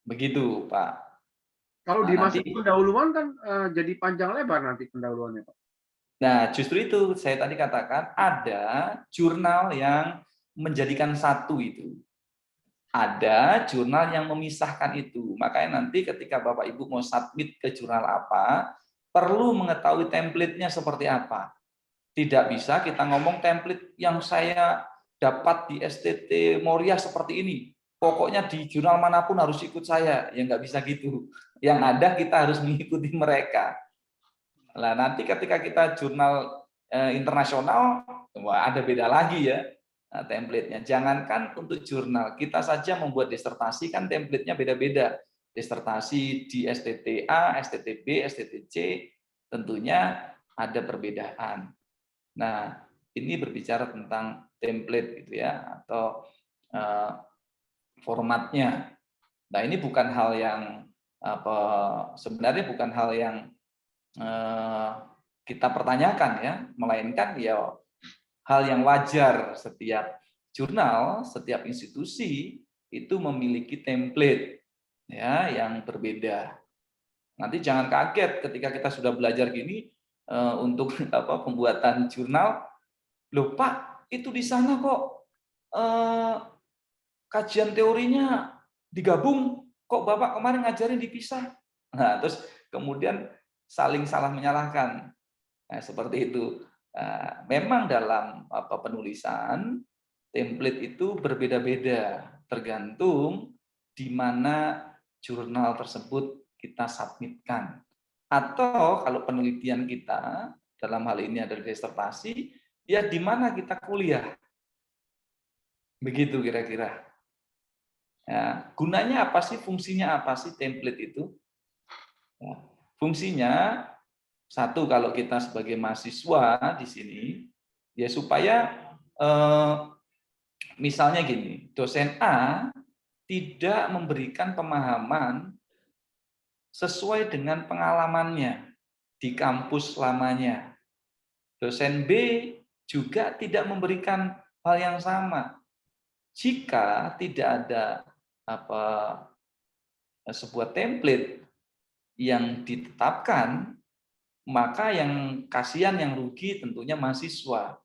Begitu, Pak. Kalau Nah, di masa nanti, pendahuluan kan jadi panjang lebar nanti pendahuluannya, Pak. nah justru itu saya tadi katakan ada jurnal yang menjadikan satu itu. Ada jurnal yang memisahkan itu. Makanya nanti ketika Bapak Ibu mau submit ke jurnal apa, perlu mengetahui template-nya seperti apa. Tidak bisa kita ngomong template yang saya dapat di STT Moria seperti ini. Pokoknya di jurnal manapun harus ikut saya. Ya nggak bisa gitu. Yang ada kita harus mengikuti mereka. Nah, nanti ketika kita jurnal internasional, wah, ada beda lagi ya template-nya. Jangankan untuk jurnal, kita saja membuat disertasi kan template-nya beda-beda. Disertasi di STTA, STTB, STTC, tentunya ada perbedaan. Nah, ini berbicara tentang template gitu ya, atau formatnya. Nah, ini bukan hal yang sebenarnya bukan hal yang kita pertanyakan ya, melainkan ya hal yang wajar. Setiap jurnal, setiap institusi itu memiliki template ya yang berbeda. Nanti jangan kaget ketika kita sudah belajar gini untuk pembuatan jurnal, loh Pak, itu di sana kok kajian teorinya digabung, kok Bapak kemarin ngajarin dipisah. Nah, terus kemudian saling salah menyalahkan. Nah, seperti itu. Memang dalam penulisan template itu berbeda-beda tergantung di mana jurnal tersebut kita submitkan. Atau kalau penelitian kita dalam hal ini adalah disertasi, ya di mana kita kuliah. Begitu kira-kira. Ya, gunanya apa sih? Fungsinya apa sih template itu? Ya, fungsinya satu, kalau kita sebagai mahasiswa di sini, ya supaya misalnya gini, dosen A tidak memberikan pemahaman sesuai dengan pengalamannya di kampus lamanya. Dosen B juga tidak memberikan hal yang sama. Jika tidak ada sebuah template yang ditetapkan, maka yang kasihan, yang rugi tentunya mahasiswa.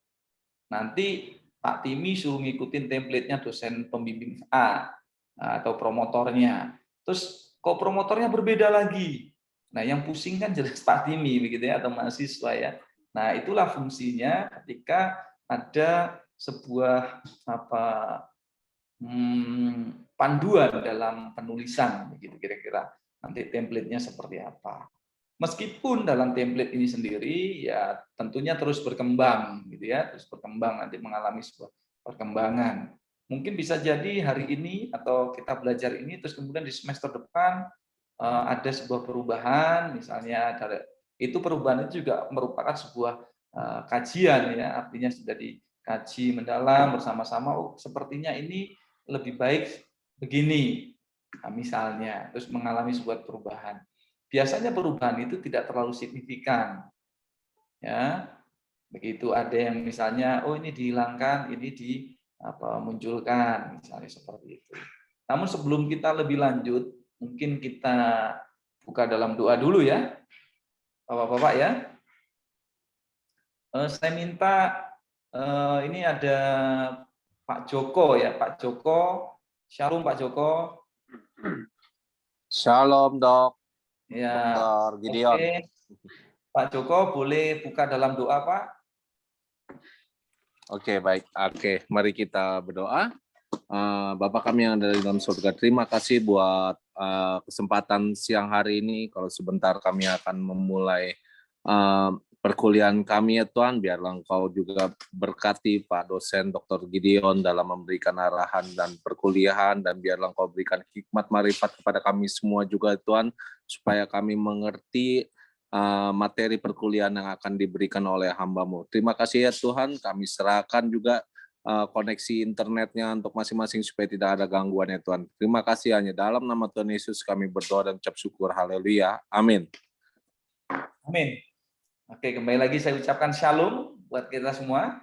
Nanti Pak Timi suruh ngikutin template-nya dosen pembimbing A atau promotornya. Terus kok promotornya berbeda lagi. Nah, yang pusing kan jelas Pak Timi begitu ya, atau mahasiswa ya. Nah, itulah fungsinya ketika ada sebuah panduan dalam penulisan begitu kira-kira. Nanti template-nya seperti apa. Meskipun dalam template ini sendiri ya tentunya terus berkembang gitu ya, terus berkembang, nanti mengalami sebuah perkembangan. Mungkin bisa jadi hari ini atau kita belajar ini terus kemudian di semester depan ada sebuah perubahan, misalnya itu perubahan itu juga merupakan sebuah kajian ya, artinya sudah dikaji mendalam bersama-sama, oh sepertinya ini lebih baik begini. Nah, misalnya terus mengalami sebuah perubahan. Biasanya perubahan itu tidak terlalu signifikan. Ya. Begitu ada yang misalnya oh ini dihilangkan, ini dimunculkan, misalnya seperti itu. Namun sebelum kita lebih lanjut, mungkin kita buka dalam doa dulu ya. Bapak-bapak ya. Saya minta ini ada Pak Joko ya, Pak Joko. Shalom Pak Joko. Shalom dok. Ya. Dr. Gideon. Oke. Pak Joko boleh buka dalam doa Pak? Oke, baik. Oke, mari kita berdoa. Bapak kami yang ada di dalam surga, terima kasih buat kesempatan siang hari ini. Kalau sebentar kami akan memulai perkuliahan kami ya Tuhan, biarlah Engkau juga berkati Pak dosen Dr. Gideon dalam memberikan arahan dan perkuliahan, dan biarlah Engkau berikan hikmat marifat kepada kami semua juga Tuhan, supaya kami mengerti materi perkuliahan yang akan diberikan oleh hamba-Mu. Terima kasih ya Tuhan, kami serahkan juga koneksi internetnya untuk masing-masing supaya tidak ada gangguan ya Tuhan. Terima kasih, hanya dalam nama Tuhan Yesus kami berdoa dan ucap syukur. Haleluya. Amin. Amin. Oke, kembali lagi saya ucapkan shalom buat kita semua.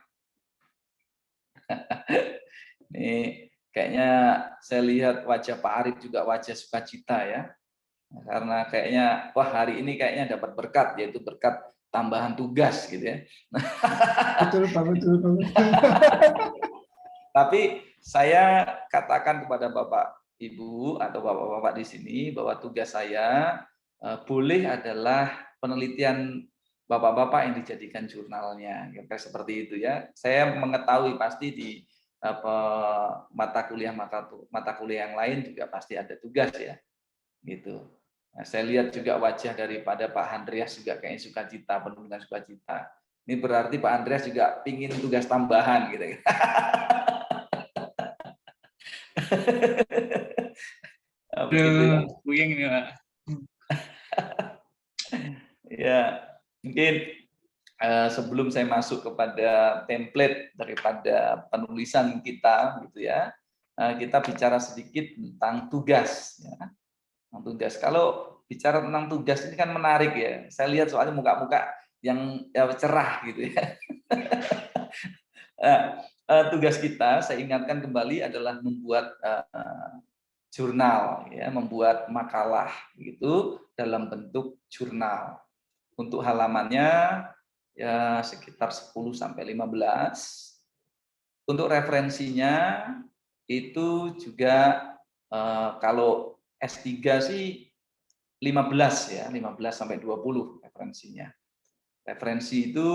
Ini Kayaknya saya lihat wajah Pak Arif juga wajah sukacita ya. Karena kayaknya wah hari ini kayaknya dapat berkat, yaitu berkat tambahan tugas gitu ya. Betul Pak, betul Pak. Tapi saya katakan kepada Bapak Ibu atau Bapak-bapak di sini bahwa tugas saya boleh adalah penelitian Bapak-bapak yang dijadikan jurnalnya, kira-kira seperti itu ya. Saya mengetahui pasti di mata kuliah yang lain juga pasti ada tugas ya, gitu. Nah, saya lihat juga wajah daripada Pak Andreas juga kayaknya sukacita, penuh dengan sukacita. Ini berarti Pak Andreas juga pingin tugas tambahan gitu. Begitu ya. Puyeng nih Pak. Ya, mungkin sebelum saya masuk kepada template daripada penulisan kita, gitu ya, kita bicara sedikit tentang tugas. Ya. Tentang tugas. Kalau bicara tentang tugas ini kan menarik ya. Saya lihat soalnya muka-muka yang cerah gitu ya. Tugas kita, saya ingatkan kembali adalah membuat jurnal, ya, membuat makalah gitu dalam bentuk jurnal. Untuk halamannya ya sekitar 10 sampai 15. Untuk referensinya itu juga kalau S3 sih 15 ya, 15 sampai 20 referensinya. Referensi itu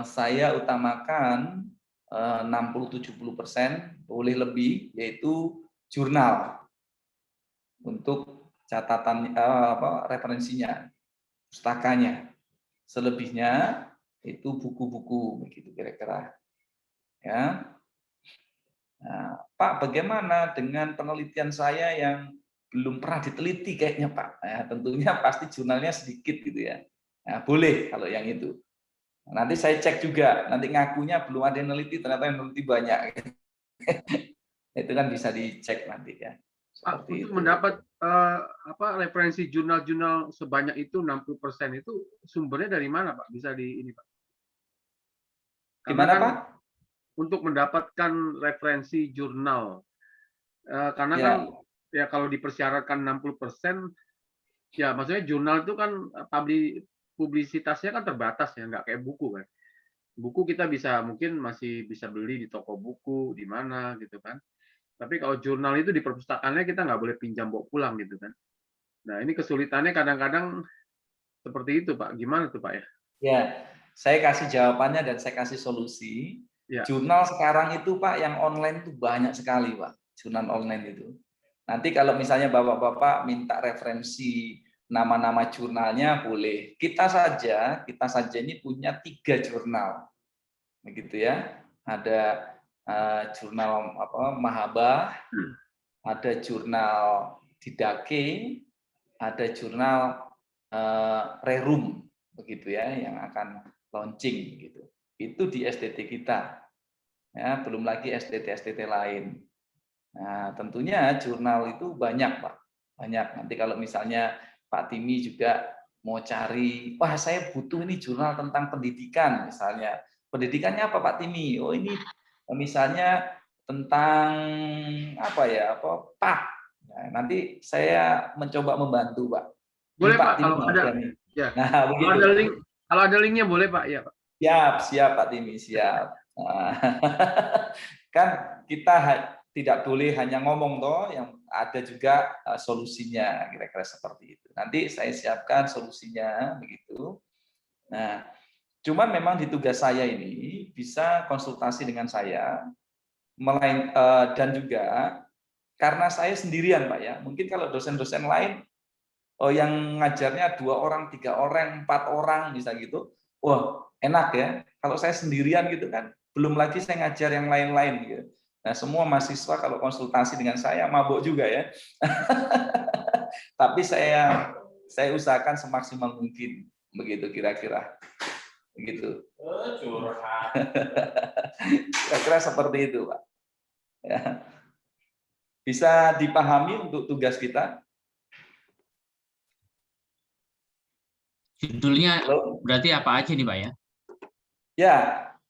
saya utamakan 60-70%, boleh lebih, yaitu jurnal untuk catatan referensinya, pustakanya. Selebihnya itu buku-buku begitu kira-kira. Ya. Nah, Pak, bagaimana dengan penelitian saya yang belum pernah diteliti kayaknya Pak? Nah, tentunya pasti jurnalnya sedikit gitu ya. Nah, boleh kalau yang itu. Nanti saya cek juga, nanti ngakunya belum ada yang neliti, ternyata yang neliti banyak. Itu kan bisa dicek nanti ya. Pak, Seperti untuk itu. mendapat referensi jurnal-jurnal sebanyak itu 60% itu sumbernya dari mana Pak? Bisa di ini Pak? Gimana kan Pak? untuk mendapatkan referensi jurnal, karena Ya. kan ya kalau dipersyaratkan 60%, ya maksudnya jurnal itu kan publisitasnya kan terbatas ya, nggak kayak buku kan. Buku kita mungkin masih bisa beli di toko buku di mana gitu kan. Tapi kalau jurnal itu di perpustakaannya kita nggak boleh pinjam bawa pulang gitu kan. Nah ini kesulitannya kadang-kadang seperti itu Pak. Gimana tuh Pak ya? Ya, saya kasih jawabannya dan saya kasih solusi. Ya. Jurnal sekarang itu Pak yang online itu banyak sekali Pak. Jurnal online itu. Nanti kalau misalnya Bapak-bapak minta referensi nama-nama jurnalnya boleh. Kita saja ini punya 3 jurnal. Begitu ya. Ada jurnal Mahabah, ada jurnal Didake, ada jurnal Rerum begitu ya yang akan launching gitu. Itu di STT kita. Ya, belum lagi STT lain. Nah, tentunya jurnal itu banyak, Pak. Banyak. Nanti kalau misalnya Pak Timi juga mau cari, wah saya butuh ini jurnal tentang pendidikan misalnya. Pendidikannya apa Pak Timi? Oh ini misalnya tentang apa ya? PAK. Nah, nanti saya mencoba membantu, Pak. Boleh Ini Pak Pak Timi kalau ada. nih. Ya. Nah, begitu. Kalau ada linknya boleh Pak, ya Pak. Siap Pak Timi, siap. Nah, kan kita tidak boleh hanya ngomong toh, yang ada juga solusinya, kira-kira seperti itu. Nanti saya siapkan solusinya begitu. Nah, cuman memang di tugas saya ini bisa konsultasi dengan saya, dan juga karena saya sendirian Pak ya. Mungkin kalau dosen-dosen lain yang ngajarnya 2 orang, 3 orang, 4 orang bisa gitu, wah enak ya. Kalau saya sendirian gitu kan, belum lagi saya ngajar yang lain-lain gitu. Nah, semua mahasiswa kalau konsultasi dengan saya mabuk juga ya. Tapi saya usahakan semaksimal mungkin begitu kira-kira. Begitu. Curhat. Kira-kira seperti itu, Pak. Ya. Bisa dipahami untuk tugas kita? Judulnya berarti apa aja nih Pak ya? Ya,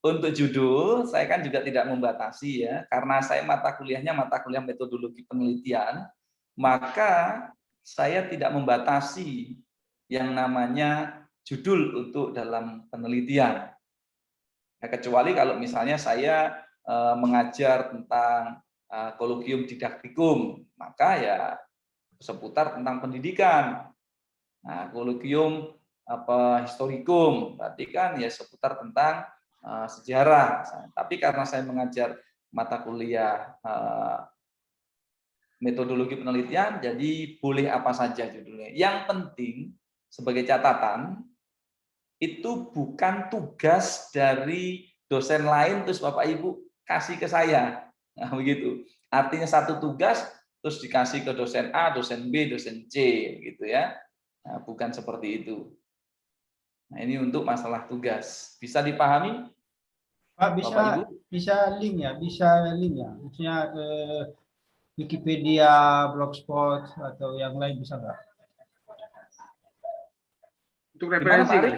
untuk judul saya kan juga tidak membatasi ya, karena saya mata kuliahnya mata kuliah metodologi penelitian, maka saya tidak membatasi yang namanya judul untuk dalam penelitian. Ya, kecuali kalau misalnya saya mengajar tentang kolokium didaktikum, maka ya seputar tentang pendidikan. Nah, kolokium historikum, berarti kan ya seputar tentang sejarah. Tapi karena saya mengajar mata kuliah metodologi penelitian, jadi boleh apa saja judulnya. Yang penting sebagai catatan, itu bukan tugas dari dosen lain terus Bapak Ibu kasih ke saya. Nah, begitu. Artinya satu tugas terus dikasih ke dosen A, dosen B, dosen C gitu ya. Nah, bukan seperti itu. Nah, ini untuk masalah tugas. Bisa dipahami? Pak, Bapak Ibu? bisa link ya, maksudnya Wikipedia, Blogspot atau yang lain bisa nggak? Untuk Gimana referensi Pak kan? Arif?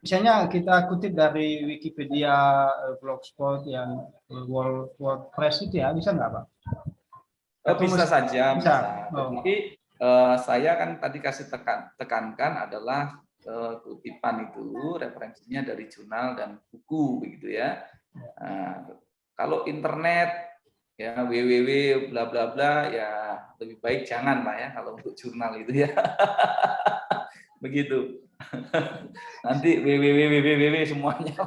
Misalnya kita kutip dari Wikipedia, Blogspot yang WordPress itu ya, bisa nggak Pak? Atau Bisa saja, bisa. bisa. Oh. Tetapi saya kan tadi kasih tekankan adalah kutipan itu referensinya dari jurnal dan buku begitu ya. Nah, kalau internet ya www bla bla bla ya lebih baik jangan lah ya kalau untuk jurnal itu ya. Begitu. Nanti www semuanya.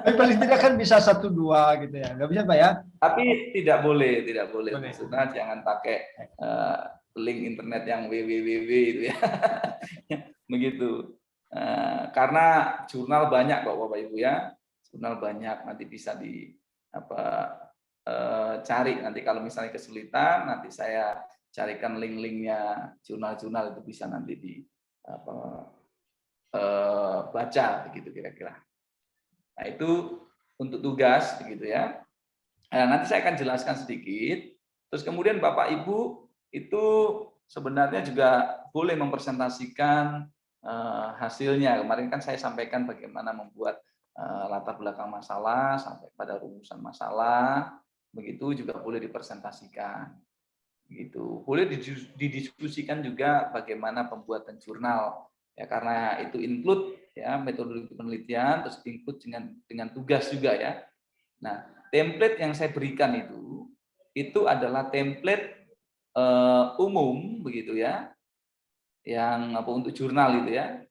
Tapi paling tidak kan bisa 1-2 gitu ya, nggak bisa Pak ya? Tapi tidak boleh. Boleh. Maksudnya jangan pakai link internet yang www itu ya. Begitu. Karena jurnal banyak kok Bapak Ibu ya. Jurnal banyak, nanti bisa cari nanti kalau misalnya kesulitan nanti saya carikan link-linknya jurnal-jurnal itu bisa nanti baca begitu kira-kira. Nah, itu untuk tugas begitu ya. Nah, nanti saya akan jelaskan sedikit. Terus kemudian Bapak Ibu itu sebenarnya juga boleh mempresentasikan hasilnya. Kemarin kan saya sampaikan bagaimana membuat latar belakang masalah sampai pada rumusan masalah. Begitu juga boleh dipresentasikan. Begitu. Boleh didiskusikan juga bagaimana pembuatan jurnal. Ya, karena itu include ya metodologi penelitian terus include dengan tugas juga ya. Nah, template yang saya berikan itu adalah template umum begitu ya, yang untuk jurnal itu ya,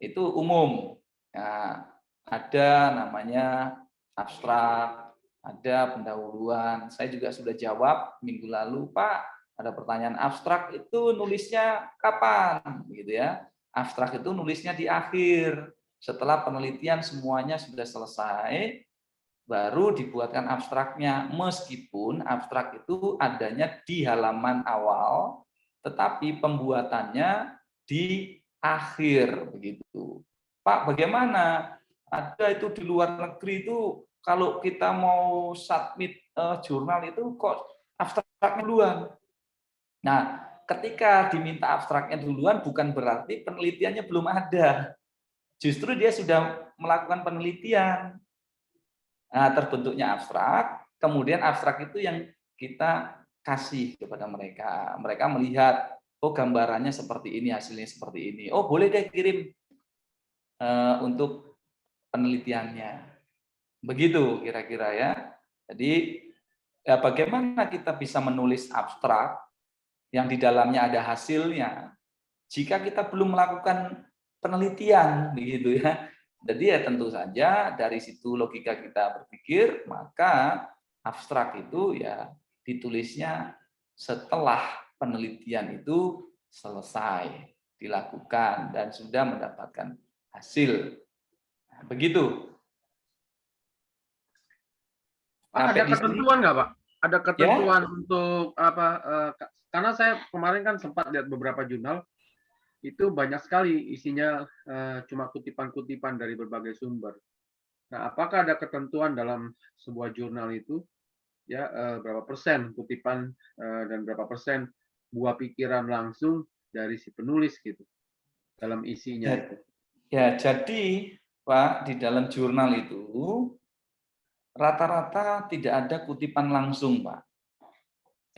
itu umum. Nah, ada namanya abstrak, ada pendahuluan. Saya juga sudah jawab minggu lalu, Pak, ada pertanyaan abstrak itu nulisnya kapan, gitu ya? Abstrak itu nulisnya di akhir, setelah penelitian semuanya sudah selesai. Baru dibuatkan abstraknya, meskipun abstrak itu adanya di halaman awal, tetapi pembuatannya di akhir begitu. Pak, bagaimana? Ada itu di luar negeri itu kalau kita mau submit jurnal itu kok abstraknya duluan. Nah, ketika diminta abstraknya duluan bukan berarti penelitiannya belum ada. Justru dia sudah melakukan penelitian. Nah, terbentuknya abstrak, kemudian abstrak itu yang kita kasih kepada mereka. Mereka melihat, oh gambarannya seperti ini, hasilnya seperti ini. Oh boleh deh kirim untuk penelitiannya. Begitu kira-kira ya. Jadi ya bagaimana kita bisa menulis abstrak yang di dalamnya ada hasilnya jika kita belum melakukan penelitian begitu ya. Jadi ya tentu saja dari situ logika kita berpikir, maka abstrak itu ya ditulisnya setelah penelitian itu selesai dilakukan dan sudah mendapatkan hasil. Nah, begitu. Pak, ada ketentuan nggak, Pak? Ada ketentuan untuk apa? Karena saya kemarin kan sempat lihat beberapa jurnal, itu banyak sekali isinya cuma kutipan-kutipan dari berbagai sumber. Nah, apakah ada ketentuan dalam sebuah jurnal itu, ya berapa persen kutipan dan berapa persen buah pikiran langsung dari si penulis gitu dalam isinya itu? Ya, jadi Pak, di dalam jurnal itu rata-rata tidak ada kutipan langsung, Pak.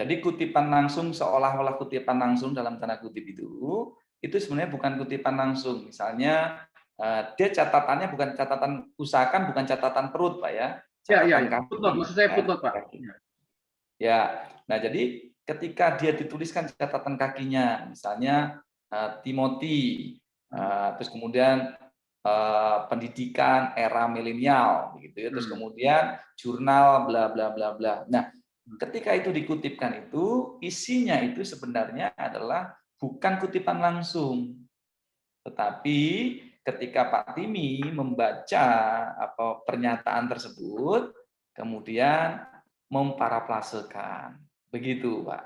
Jadi kutipan langsung seolah-olah kutipan langsung dalam tanda kutip itu sebenarnya bukan kutipan langsung. Misalnya dia catatannya bukan catatan usahakan, bukan catatan perut, Pak ya. Catatan kaki. Footnote, maksud saya footnote, Pak. Ya, nah jadi ketika dia dituliskan catatan kakinya, misalnya Timothy, terus kemudian pendidikan era milenial, begitu ya, terus kemudian jurnal bla bla bla bla. Nah, ketika itu dikutipkan itu isinya itu sebenarnya adalah bukan kutipan langsung, tetapi ketika Pak Timi membaca pernyataan tersebut, kemudian memparafrasekan, begitu Pak.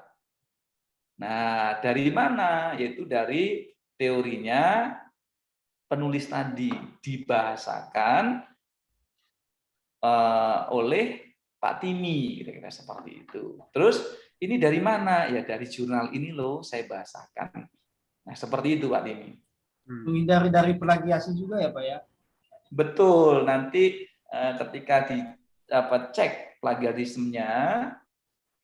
Nah, dari mana? Yaitu dari teorinya penulis tadi dibahasakan oleh Pak Timi, kira-kira seperti itu. Terus ini dari mana? Ya dari jurnal ini loh saya bahasakan. Nah, seperti itu Pak Timi. Menghindari dari plagiasi juga ya Pak ya? Betul, nanti ketika cek plagiarismenya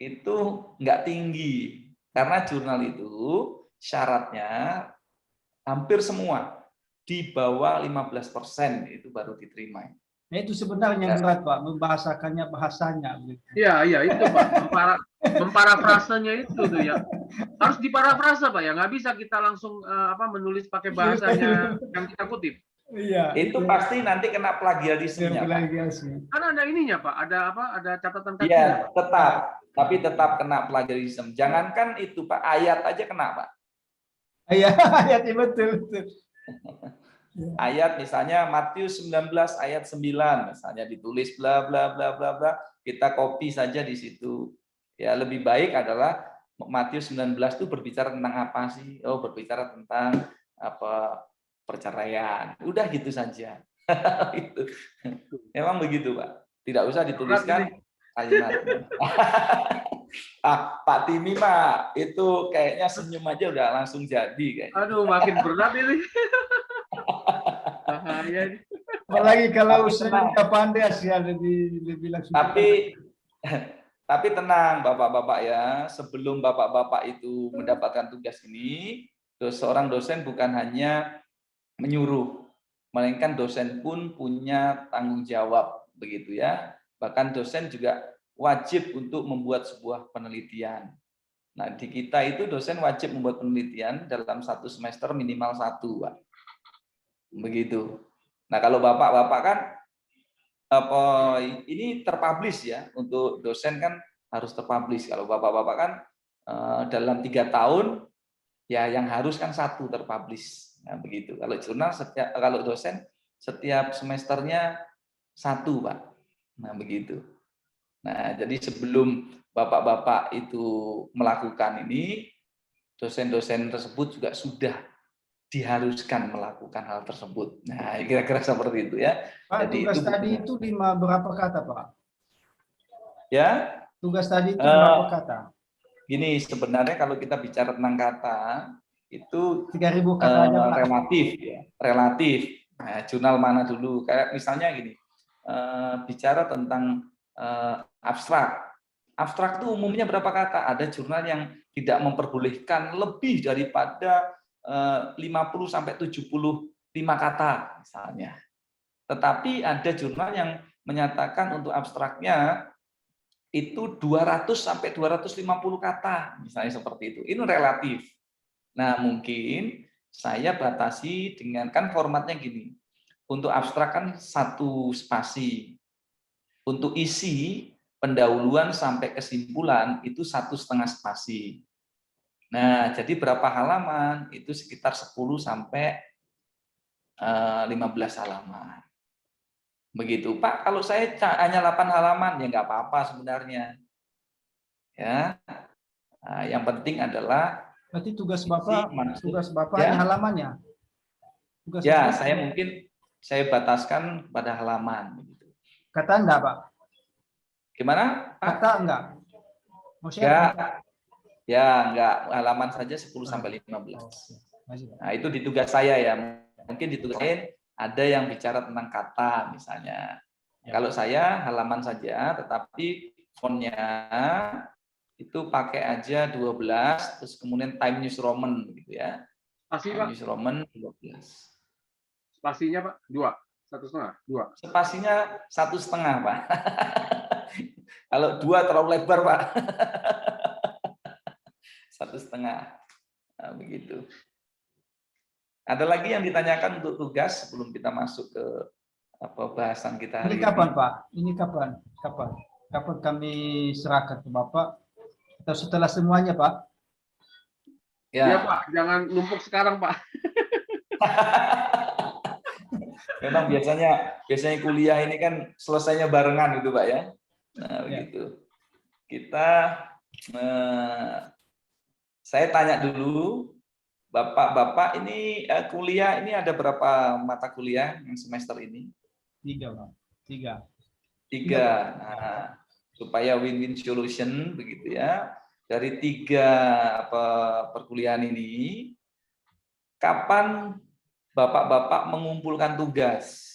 itu nggak tinggi, karena jurnal itu syaratnya hampir semua di bawah 15% itu baru diterima. Nah, itu sebenarnya berat Pak, membahasakannya bahasanya. Iya itu Pak, memparafrasenya itu tuh ya. Harus diparafrasa Pak ya, nggak bisa kita langsung menulis pakai bahasanya yang kita kutip. Iya. Itu pasti nanti kena plagiarismenya. Kan ada ininya Pak, ada catatan kakinya. Iya, tetap, tapi tetap kena plagiarisme. Jangankan itu Pak, ayat aja kena Pak. Iya, ayatnya betul. Ayat misalnya Matius 19 ayat 9 misalnya ditulis bla bla bla bla bla, kita copy saja di situ. Ya, lebih baik adalah Matius 19 itu berbicara tentang apa sih? Oh, berbicara tentang perceraian. Udah gitu saja. Itu. Memang begitu, Pak. Tidak usah dituliskan kalimatnya. Pak Timi mah itu kayaknya senyum aja udah langsung jadi kayaknya. Aduh, makin berat ini. Bahaya. Apalagi kalau usaha pandai sih lebih langsung. Tapi tenang Bapak-bapak ya, sebelum Bapak-bapak itu mendapatkan tugas ini, seorang dosen bukan hanya menyuruh, melainkan dosen pun punya tanggung jawab begitu ya. Bahkan dosen juga wajib untuk membuat sebuah penelitian. Nah, di kita itu dosen wajib membuat penelitian dalam satu semester minimal 1, Pak. Begitu. Nah, kalau Bapak-bapak kan ini terpublish ya, untuk dosen kan harus terpublish. Kalau Bapak-bapak kan dalam 3 tahun ya yang harus kan 1 terpublish. Nah, begitu. Kalau jurnal kalau dosen setiap semesternya 1, Pak. Nah, begitu. Nah, jadi sebelum Bapak-bapak itu melakukan ini, dosen-dosen tersebut juga sudah diharuskan melakukan hal tersebut. Nah, kira-kira seperti itu ya. Pak, jadi tugas itu tadi itu berapa kata, Pak? Ya. Tugas tadi itu berapa kata? Gini, sebenarnya kalau kita bicara tentang kata, itu 3.000 kata aja, Pak. Relatif ya, relatif. Nah, jurnal mana dulu? Kayak misalnya gini, bicara tentang abstrak. Abstrak itu umumnya berapa kata? Ada jurnal yang tidak memperbolehkan lebih daripada 50-75 kata misalnya. Tetapi ada jurnal yang menyatakan untuk abstraknya itu 200-250 kata, misalnya seperti itu. Ini relatif. Nah, mungkin saya batasi dengan, kan formatnya gini. Untuk abstrak kan 1 spasi. Untuk isi, pendahuluan sampai kesimpulan itu 1,5 spasi. Nah, jadi berapa halaman? Itu sekitar 10 sampai 15 halaman. Begitu, Pak. Kalau saya hanya 8 halaman, ya nggak apa-apa sebenarnya. Ya, nah, yang penting adalah berarti tugas Bapak ya, hanya halamannya. Ya, saya mungkin saya bataskan pada halaman. Begitu. Kata enggak, Pak? Gimana? Pak? Kata enggak? Ya, enggak. Halaman saja 10 sampai 15. Nah, itu di tugas saya ya. Mungkin di tugas lain Ada yang bicara tentang kata misalnya. Ya. Kalau saya halaman saja, tetapi fontnya itu pakai aja 12, terus kemudian Time News Roman gitu ya. Spasi, Time Pak. News Roman 12. Spasinya, Pak, 2. 1,5, 2. Spasinya 1,5, Pak. Kalau 2 terlalu lebar, Pak. 1,5. Nah, begitu. Ada lagi yang ditanyakan untuk tugas sebelum kita masuk ke bahasan kita Ini hari kapan, ini? Pak? Ini kapan? Kapan kami serahkan ke Bapak? Atau setelah semuanya, Pak? Ya. Iya, Pak, jangan numpuk sekarang, Pak. Memang biasanya kuliah ini kan selesainya barengan gitu, Pak ya. Nah, begitu. Kita saya tanya dulu, Bapak-bapak ini kuliah ini ada berapa mata kuliah yang semester ini? 3, Pak. 3. 3. Nah, supaya win-win solution begitu ya. Dari 3 perkuliahan ini, kapan Bapak-bapak mengumpulkan tugas?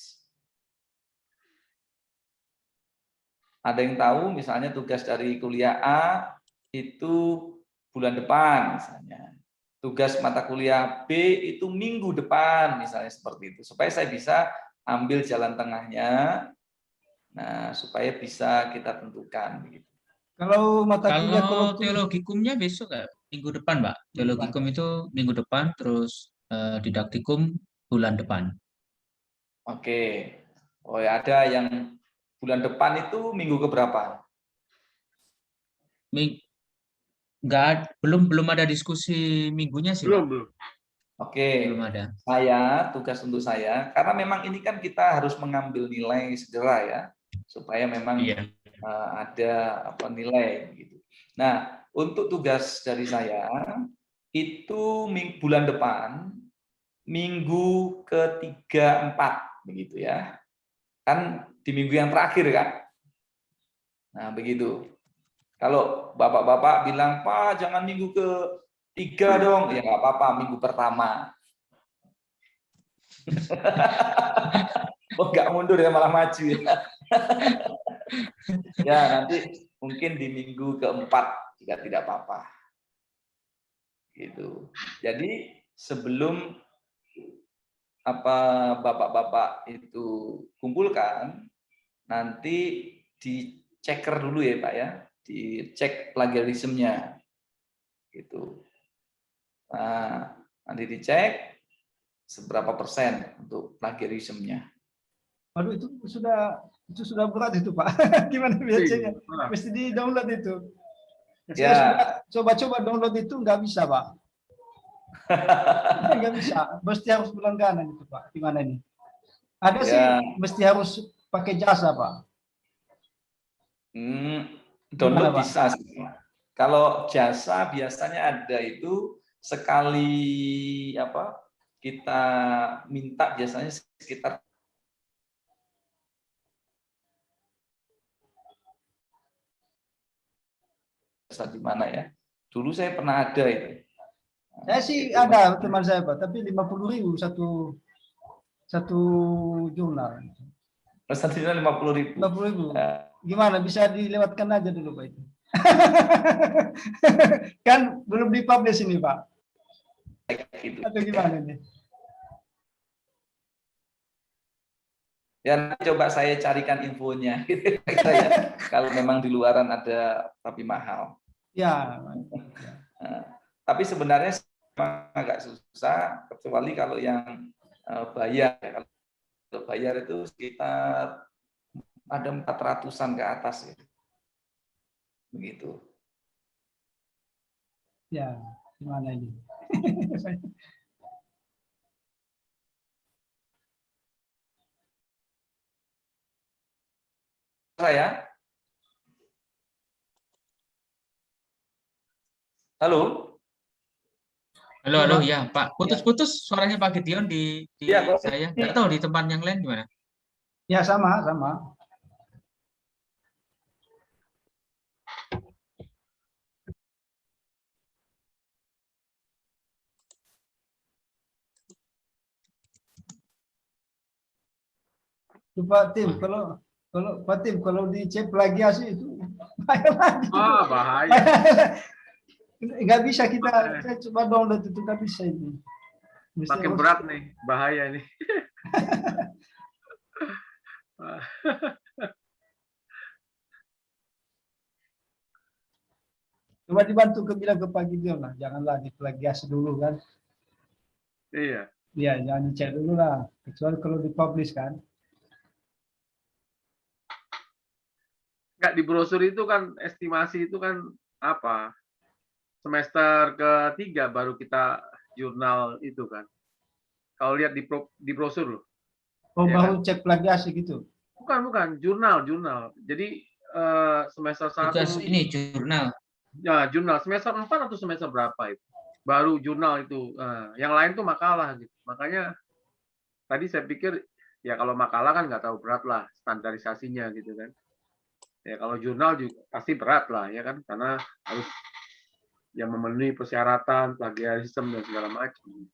Ada yang tahu misalnya tugas dari kuliah A itu bulan depan misalnya. Tugas mata kuliah B itu minggu depan misalnya seperti itu. Supaya saya bisa ambil jalan tengahnya. Nah, supaya bisa kita tentukan begitu. Kalau mata kuliah Kalau teologikumnya besok ya, minggu depan, Pak. Teologikum itu minggu depan, terus didaktikum bulan depan. Oke. Oh ya, ada yang bulan depan itu minggu keberapa? Belum ada diskusi minggunya sih, Pak. Belum. Oke. Belum ada. Tugas untuk saya, karena memang ini kan kita harus mengambil nilai segera ya, supaya memang ada nilai gitu. Nah, untuk tugas dari saya itu bulan depan minggu ketiga, 4 begitu ya. Kan di minggu yang terakhir kan. Nah, begitu. Kalau bapak-bapak bilang, Pak, jangan minggu ke-3 dong. Ya nggak apa-apa, minggu pertama. Oh, nggak mundur ya, malah maju ya. Ya, nanti mungkin di minggu ke-4 jika tidak apa-apa. Gitu. Jadi sebelum bapak-bapak itu kumpulkan, nanti diceker dulu ya Pak ya, dicek plagiarismenya. Gitu. Nah, nanti dicek seberapa persen untuk plagiarismenya. Waduh, itu sudah berat itu, Pak. Gimana biasanya? Mesti di-download itu. Saya sudah coba-coba download itu nggak bisa, Pak. Nggak bisa. Mesti harus berlangganan itu, Pak. Gimana ini? Ada sih, mesti harus pakai jasa, Pak. Download bisa sih. Kalau jasa biasanya ada itu sekali kita minta biasanya sekitar di mana ya? Dulu saya pernah ada itu. Saya sih ada teman saya, Pak, tapi 50.000 satu jurnal. Satu jurnal 50.000. 50.000. Gimana? Bisa dilewatkan aja dulu, Pak itu. Kan belum dipublish ini, Pak. Gitu. Atau gimana nih? Ya, coba saya carikan infonya. Kalau memang di luaran ada tapi mahal. Ya. Tapi sebenarnya agak susah, kecuali kalau yang bayar. Kalau bayar itu sekitar ada 400-an ke atas ya. Begitu. Ya, gimana ini? Saya. Halo, ya Pak. Putus-putus suaranya Pak Gideon di saya. Nggak tahu di tempat yang lain gimana? Ya, sama. Tuh Pak Tim, kalau Pak Tim kalau dicek plagiasi itu bahaya lagi. Bahaya. Nggak bisa saya coba download itu nggak bisa itu. Makin berat nih, bahaya nih. Coba dibantu bilang ke Pak Gideon lah, janganlah diplagiasi dulu kan. Iya. Iya, jangan dicek dulu lah, kecuali kalau dipublish kan. Nggak, di brosur itu kan estimasi itu kan apa? Semester ketiga baru kita jurnal itu kan. Kalau lihat di brosur loh. Oh, Iya baru cek plagiasi gitu. Bukan, jurnal. Jadi semester 1 Tugas ini jurnal. ya, jurnal semester 4 atau semester berapa itu? Baru jurnal itu. Yang lain tuh makalah gitu. Makanya tadi saya pikir ya kalau makalah kan nggak tahu berat lah standarisasinya gitu kan. Ya kalau jurnal juga pasti berat lah ya kan, karena harus yang memenuhi persyaratan plagiarisme dan segala macam.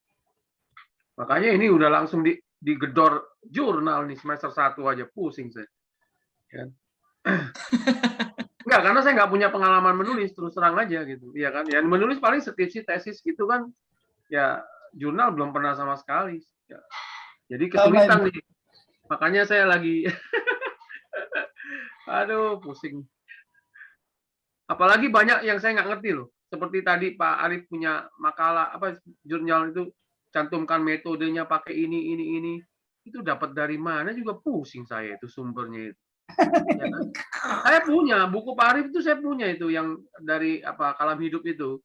Makanya ini udah langsung digedor jurnal nih semester 1 aja pusing saya. Ya. Enggak, karena saya nggak punya pengalaman menulis, terus terang aja gitu. Iya kan? Ya menulis paling skripsi, tesis gitu kan. Ya jurnal belum pernah sama sekali. Ya. Jadi kesulitan nih. Makanya saya lagi aduh pusing. Apalagi banyak yang saya nggak ngerti loh. Seperti tadi Pak Arif punya makalah apa jurnal itu cantumkan metodenya pakai ini. Itu dapat dari mana juga pusing saya itu sumbernya itu. Ya kan? Saya punya buku Pak Arif itu, saya punya itu yang dari apa Kalam Hidup itu.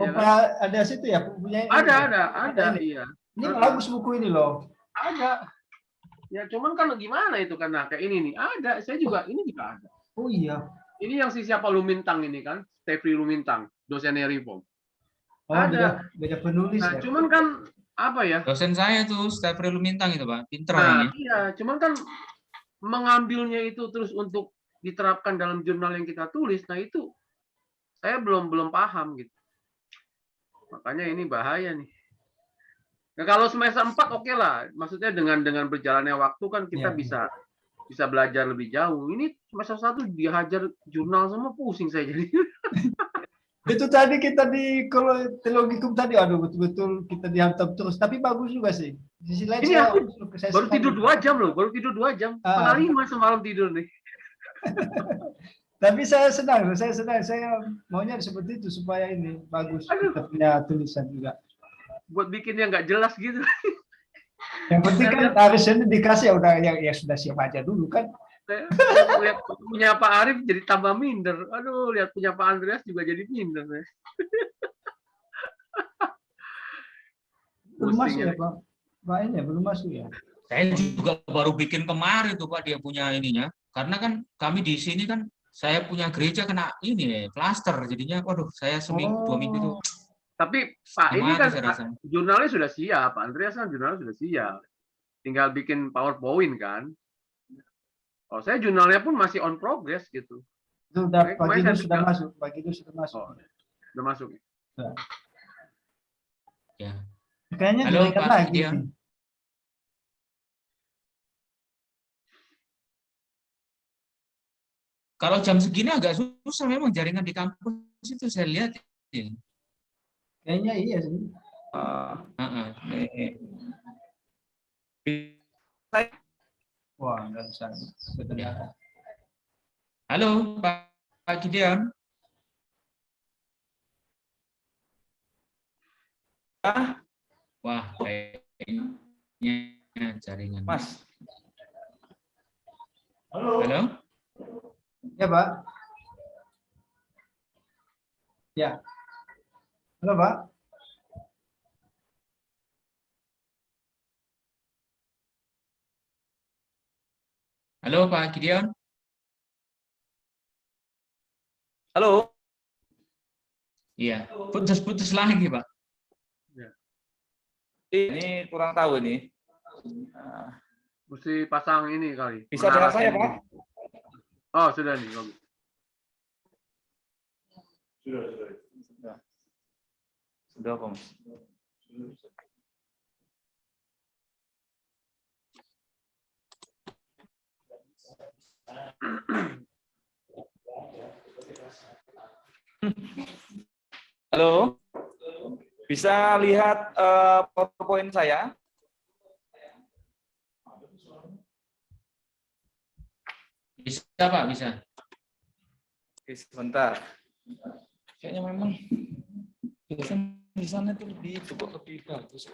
Oh, Ya kan? Pak, ada situ ya punya ini. Ada, iya. Ini bagus buku ini loh. Ada. Ya cuman kan gimana itu kan, nah, kayak ini nih ada, saya juga ini juga ada. Oh iya. Ini yang siapa Lumintang ini kan, Stefri Lumintang, dosennya Reform. Oh, Ada. beda penulis Nah, ya. cuman kan apa ya? Dosen saya tuh Stefri Lumintang itu Pak, pinter Nah, orangnya. iya, cuman kan mengambilnya itu terus untuk diterapkan dalam jurnal yang kita tulis, nah itu saya belum paham gitu. Makanya ini bahaya nih. Nah, kalau semester 4 oke lah. Maksudnya dengan berjalannya waktu kan kita bisa belajar lebih jauh. Ini semester 1 dihajar jurnal semua, pusing saya jadi. Itu tadi kita di kalau teologikum tadi, aduh betul-betul kita dihantam terus. Tapi bagus juga sih. Di sisi lain Ini aku saya baru senang tidur juga. 2 jam loh, baru tidur 2 jam. Setengah 5 semalam tidur nih. Tapi saya senang, saya maunya seperti itu supaya ini bagus. Kita punya tulisan juga. Buat bikinnya nggak jelas gitu. Yang penting kan harusnya dikasih ya udah ya sudah siap aja dulu kan. Saya lihat punya Pak Arif jadi tambah minder. Aduh, lihat punya Pak Andreas juga jadi minder. Belum masuk ya Pak? Pak ini ya, belum masuk ya? Saya juga baru bikin kemarin tuh Pak dia punya ininya. Karena kan kami di sini kan saya punya gereja kena ini klaster, jadinya waduh saya seminggu 2 minggu itu. Tapi Pak ini Gimana kan saya rasa? jurnalnya sudah siap, Pak Andreas kan jurnalnya sudah siap. Tinggal bikin PowerPoint kan. Oh, saya jurnalnya pun masih on progress gitu. Sudah pagi itu sudah masuk, pagi itu sudah masuk. Oh, sudah masuk. Ya. Kayaknya Halo dinaikkan Pak lagi. Gideon. Kalau jam segini agak susah memang jaringan di kampus itu saya lihat. Ya. Kayaknya iya sih. Wah, nggak bisa. Ya. Halo Pak Gideon. Wah, kayaknya jaringan. Mas. Halo. Halo. Ya Pak. Ya. Halo Pak. Halo Pak Gideon. Halo. Iya, putus-putus lagi Pak. Ini kurang tahu ini. Mesti pasang ini kali. Bisa dengar saya Pak? Oh, sudah nih. Sudah Pak. Halo, bisa lihat PowerPoint saya? Bisa Pak, bisa. Oke, sebentar. Kayaknya memang biasanya di sana itu lebih cukup lebih bagus.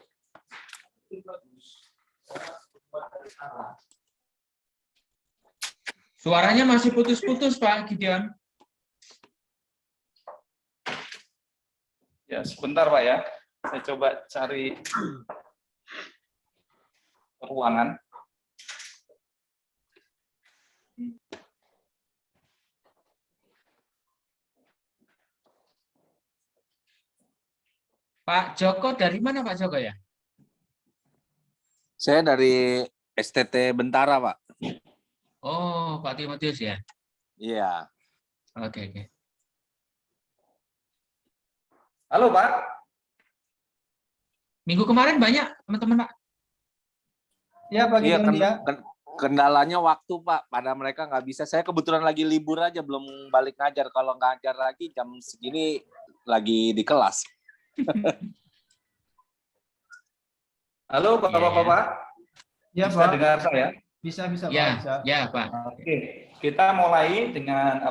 Suaranya masih putus-putus Pak Gideon. Ya, sebentar Pak ya. Saya coba cari ruangan. Pak Joko dari mana Pak Joko ya? Saya dari STT Bentara, Pak. Oh, Pak Timotius ya. Iya. Oke, oke. Halo Pak. Minggu kemarin banyak teman-teman Pak. Ya, Pak Iya, Gideon ya. kendalanya waktu, Pak. Pada mereka nggak bisa. Saya kebetulan lagi libur aja, belum balik ngajar. Kalau ngajar lagi jam segini lagi di kelas. Halo Bapak-bapak. Ya, Bisa Pak. dengar saya? Bisa, Pak. Ya, Bisa. ya Pak. Oke, kita mulai dengan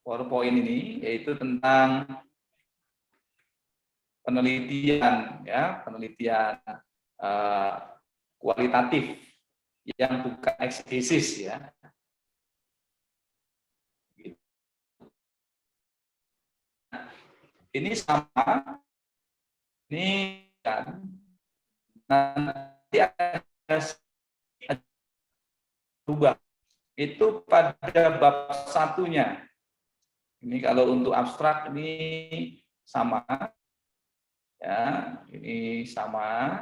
PowerPoint ini, yaitu tentang penelitian, ya, penelitian kualitatif yang bukan eksplisit, ya. Ini sama, ini kan nanti ada berubah. Itu pada bab satunya. Ini kalau untuk abstrak ini sama, ya, ini sama.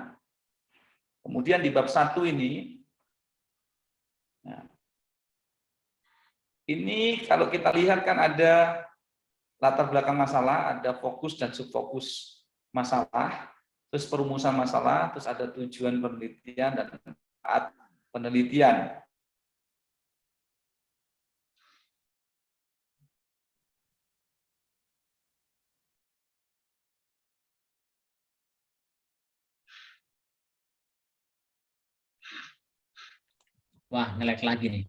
Kemudian di bab 1 ini, nah, ini kalau kita lihat kan ada latar belakang masalah, ada fokus dan subfokus masalah, terus perumusan masalah, terus ada tujuan penelitian dan manfaat penelitian. Wah, nge-lag lagi nih.